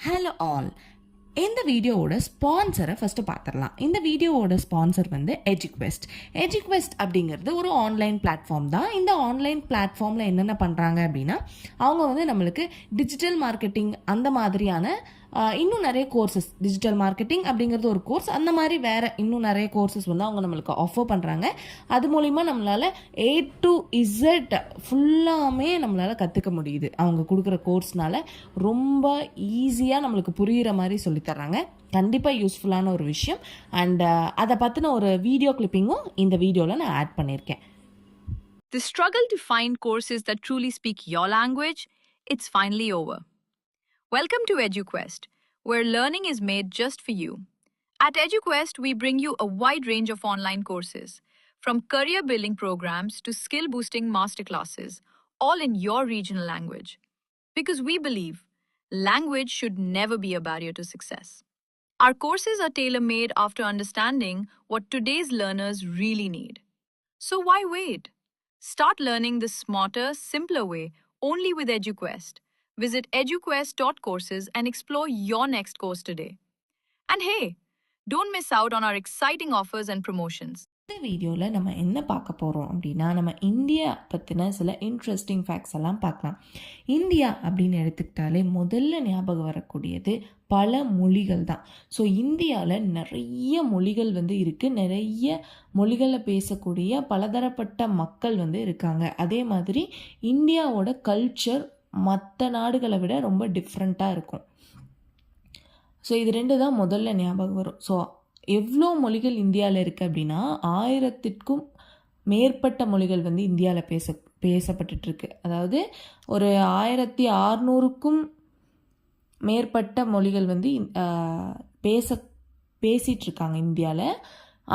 Hello all. இந்த வீடியோவோட ஸ்பான்சரை first பார்த்துடலாம். இந்த வீடியோவோட ஸ்பான்சர் வந்து எஜுக்வெஸ்ட். எஜுக்வெஸ்ட் அப்படிங்கிறது ஒரு ஆன்லைன் பிளாட்ஃபார்ம் தான். இந்த ஆன்லைன் பிளாட்ஃபார்மில் என்னென்ன பண்ணுறாங்க அப்படின்னா, அவங்க வந்து நம்மளுக்கு டிஜிட்டல் மார்க்கெட்டிங் அந்த மாதிரியான இன்னும் நிறைய கோர்சஸ், டிஜிட்டல் மார்க்கெட்டிங் அப்படிங்கிறது ஒரு கோர்ஸ், அந்த மாதிரி வேறு இன்னும் நிறைய கோர்சஸ் வந்து அவங்க நம்மளுக்கு ஆஃபர் பண்ணுறாங்க. அது மூலிமா நம்மளால் A to Z ஃபுல்லாமே நம்மளால் கற்றுக்க முடியுது. அவங்க கொடுக்குற கோர்ஸ்னால ரொம்ப ஈஸியாக நம்மளுக்கு புரிகிற மாதிரி சொல்லித்தர்றாங்க. கண்டிப்பாக யூஸ்ஃபுல்லான ஒரு விஷயம். அண்ட் அதை பற்றின ஒரு வீடியோ கிளிப்பிங்கும் இந்த வீடியோவில் நான் ஆட் பண்ணியிருக்கேன். The struggle to find courses that truly speak your language, it's finally over. Welcome to EduQuest, where learning is made just for you. At EduQuest, we bring you a wide range of online courses, from career building programs to skill boosting masterclasses, all in your regional language. Because we believe language should never be a barrier to success. Our courses are tailor made after understanding what today's learners really need. So why wait? Start learning the smarter, simpler way only with EduQuest. Visit eduquest.courses and explore your next course today. And hey, don't miss out on our exciting offers and promotions. இந்த வீடியோவில் நம்ம என்ன பார்க்க போகிறோம் அப்படின்னா, நம்ம India பற்றின சில இன்ட்ரெஸ்டிங் ஃபேக்ட்ஸ் எல்லாம் பார்க்கலாம். இந்தியா அப்படின்னு எடுத்துக்கிட்டாலே முதல்ல ஞாபகம் வரக்கூடியது பல மொழிகள் தான். ஸோ இந்தியாவில் நிறைய மொழிகள் வந்து இருக்குது. நிறைய மொழிகளை பேசக்கூடிய பலதரப்பட்ட மக்கள் வந்து இருக்காங்க. அதே மாதிரி இந்தியாவோட கல்ச்சர் மற்ற நாடுகளை விட ரொம்ப டிஃப்ரெண்ட்டாக இருக்கும். ஸோ இது ரெண்டு தான் முதல்ல ஞாபகம் வரும். ஸோ எவ்வளோ மொழிகள் இந்தியாவில் இருக்குது அப்படின்னா, 1000க்கும் மேற்பட்ட மொழிகள் வந்து இந்தியாவில் பேசப்பட்டுருக்கு. அதாவது ஒரு 1600க்கும் மேற்பட்ட மொழிகள் வந்து பேசிகிட்ருக்காங்க இந்தியாவில்.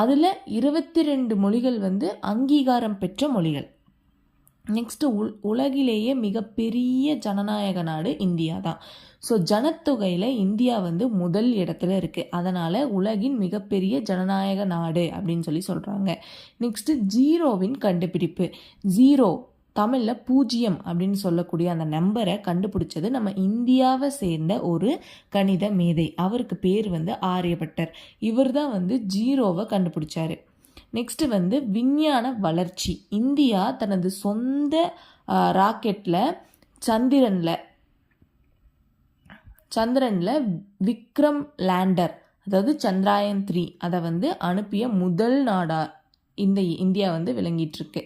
அதில் 22 மொழிகள் வந்து அங்கீகாரம் பெற்ற மொழிகள். நெக்ஸ்ட்டு உலகிலேயே மிகப்பெரிய ஜனநாயக நாடு இந்தியா தான். ஸோ ஜனத்தொகையில் இந்தியா வந்து முதல் இடத்துல இருக்குது. அதனால் உலகின் மிகப்பெரிய ஜனநாயக நாடு அப்படின்னு சொல்கிறாங்க. நெக்ஸ்ட்டு ஜீரோவின் கண்டுபிடிப்பு. ஜீரோ தமிழில் 0 அப்படின்னு சொல்லக்கூடிய அந்த நம்பரை கண்டுபிடிச்சது நம்ம இந்தியாவை சேர்ந்த ஒரு கணித மேதை. அவருக்கு பேர் வந்து ஆரியபட்டர். இவர் தான் வந்து ஜீரோவை கண்டுபிடிச்சாரு. நெக்ஸ்ட்டு வந்து விஞ்ஞான வளர்ச்சி. இந்தியா தனது சொந்த ராக்கெட்டில் சந்திரனில் விக்ரம் லேண்டர், அதாவது சந்திராயன் 3 அதை வந்து அனுப்பிய முதல் நாடாக இந்த இந்தியா வந்து விளங்கிட்டுருக்கு.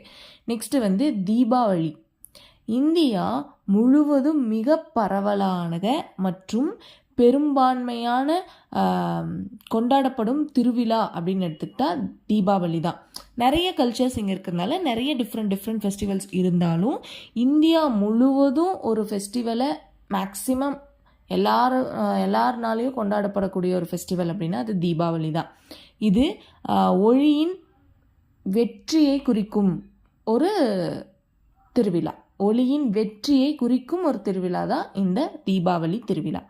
நெக்ஸ்ட்டு வந்து தீபாவளி. இந்தியா முழுவதும் மிக பரவலான மற்றும் பெரும்பான்மையான கொண்டாடப்படும் திருவிழா அப்படின்னு எடுத்துக்கிட்டால் தீபாவளி தான். நிறைய கல்ச்சர்ஸ் இங்கே இருக்கிறதுனால நிறைய டிஃப்ரெண்ட் ஃபெஸ்டிவல்ஸ் இருந்தாலும் இந்தியா முழுவதும் ஒரு ஃபெஸ்டிவலை மேக்ஸிமம் எல்லாருனாலையும் கொண்டாடப்படக்கூடிய ஒரு ஃபெஸ்டிவல் அப்படின்னா அது தீபாவளி தான். இது ஒளியின் வெற்றியை குறிக்கும் ஒரு திருவிழா. ஒளியின் வெற்றியை குறிக்கும் ஒரு திருவிழா தான் இந்த தீபாவளி திருவிழா.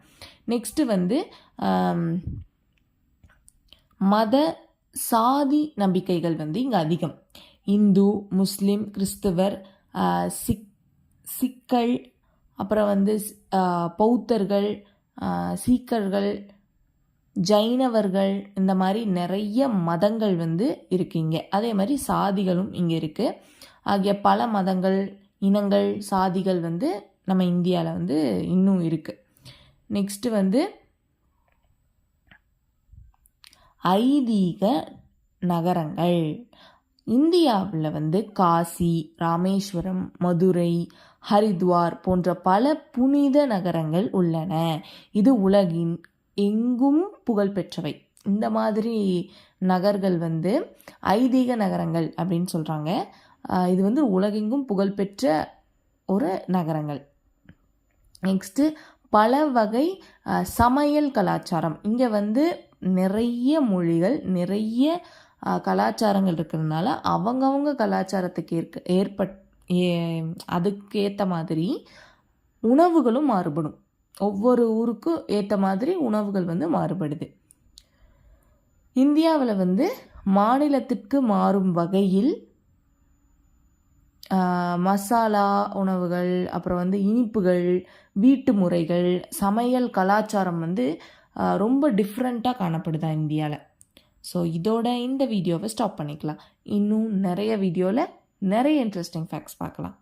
நெக்ஸ்ட்டு வந்து மத சாதி நம்பிக்கைகள் வந்து இங்கே அதிகம். இந்து, முஸ்லீம், கிறிஸ்தவர், சிக்கள், அப்புறம் வந்து பௌத்தர்கள், சீக்கர்கள், ஜைனவர்கள், இந்த மாதிரி நிறைய மதங்கள் வந்து இருக்குங்க. அதே மாதிரி சாதிகளும் இங்கே இருக்குது. ஆகிய பல மதங்கள், இனங்கள், சாதிகள் வந்து நம்ம இந்தியாவில் வந்து இன்னும் இருக்குது. நெக்ஸ்ட்டு வந்து ஐதீக நகரங்கள். இந்தியாவில் வந்து காசி, ராமேஸ்வரம், மதுரை, ஹரித்வார் போன்ற பல புனித நகரங்கள் உள்ளன. இது உலகின் எங்கும் புகழ்பெற்றவை. இந்த மாதிரி நகர்கள் வந்து ஐதீக நகரங்கள் அப்படின்னு சொல்கிறாங்க. இது வந்து உலகெங்கும் புகழ்பெற்ற ஒரு நகரங்கள். நெக்ஸ்ட்டு பல வகை சமையல் கலாச்சாரம். இங்கே வந்து நிறைய மொழிகள், நிறைய கலாச்சாரங்கள் இருக்கிறதுனால அவங்கவுங்க கலாச்சாரத்துக்கு அதுக்கேற்ற மாதிரி உணவுகளும் மாறுபடும். ஒவ்வொரு ஊருக்கும் ஏற்ற மாதிரி உணவுகள் வந்து மாறுபடுது. இந்தியாவில் வந்து மாநிலத்திற்கு மாறும் வகையில் மசாலா உணவுகள், அப்புறம் வந்து இனிப்புகள், வீட்டு முறைகள், சமையல் கலாச்சாரம் வந்து ரொம்ப டிஃப்ரெண்ட்டாக காணப்படுதா இந்தியாவில். ஸோ இதோட இந்த வீடியோவை ஸ்டாப் பண்ணிக்கலாம். இன்னும் நிறைய வீடியோவில் நிறைய இன்ட்ரெஸ்டிங் ஃபேக்ட்ஸ் பார்க்கலாம்.